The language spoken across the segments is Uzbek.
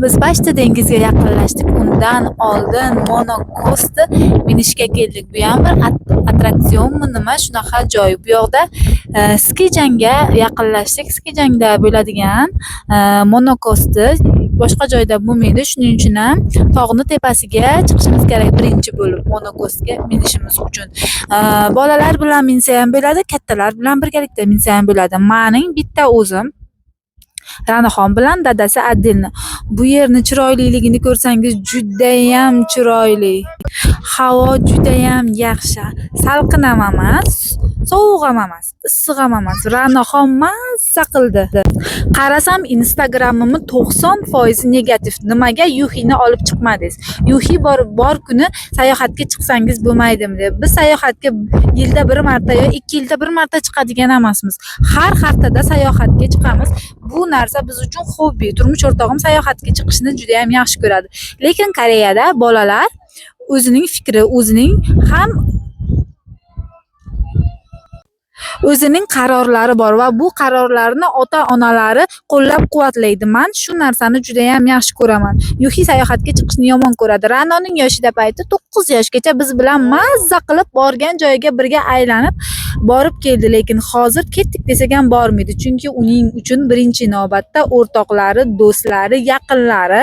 Biz Pashta dengizga yaqinlashdik. Undan oldin monokosta minishga keldik. Bu ham bir attraksionmi nima shunaqa joy. Bu yoqda skijanga yaqinlashdik. Skijangda bo'ladigan monokosta boshqa joyda bo'lmaydi. Shuning uchun ham tog'ning tepasiga chiqishimiz kerak birinchi bo'lib monokostaga minishimiz uchun. Bolalar bilan minsa ham bo'ladi, kattalar bilan birgalikda minsa ham bo'ladi. Mening bitta o'zim Ranaxon bilan dadasi Adilni. Bu yerni chiroyliligini ko'rsangiz juda ham chiroyli. Havo juda ham yaxshi. Salqin ham emas, sovuq ham emas, issiq ham emas. Ranaxon mazza qildi. Qarasam Instagramimni 90% negativ. Nimaga Yuxini olib chiqmadingiz? Yuxi bor kuni sayohatga chiqsangiz bo'lmaydimi deb. Biz sayohatga yilda bir marta yo 2 yilda bir marta chiqadigan emasmiz. Har haftada sayohatga chiqamiz. Bu narsa biz uchun hobbi. Turmush o'rtog'im sayohatga chiqishni juda ham yaxshi ko'radi. Lekin Koreyada bolalar o'zining fikri, o'zining qarorlari bor va bu qarorlarni ota-onalari qo'llab-quvvatlaydi. Men shu narsani juda ham yaxshi ko'raman. Yuxi sayohatga chiqishni yomon ko'radi. Ranoning yoshida payti 9 yoshgacha biz bilan mazza qilib borgan joyiga birga aylanib borib keldi, lekin hozir ketdik desak ham bormaydi. Chunki uning uchun birinchi navbatda o'rtoqlari, do'stlari, yaqinlari,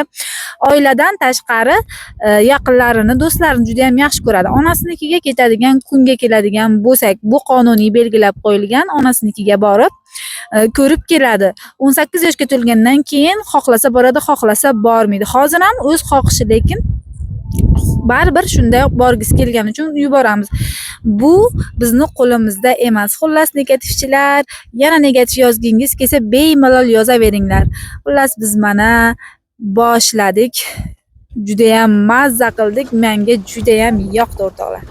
oiladan tashqari yaqinlarini, do'stlarini juda ham yaxshi ko'radi. Onasinikiga ketadigan, kunga keladigan bo'lsak, bu qonuniy belgilab qo'yilgan, onasinikiga borib ko'rib keladi. 18 yoshga to'lgandan keyin xohlasa boradi, xohlasa bormaydi. Hozir ham o'z xohishi, lekin baribir shunday borgisi kelgani uchun yuboramiz. Bu bizni qo'limizda emas. Xullas, negativchilar, yana negativ yozgingiz kelsa bemalol yozaveringlar. Xullas, biz mana boshladik. Juda ham mazza qildik. Menga juda ham yoqdi o'rtoqlar.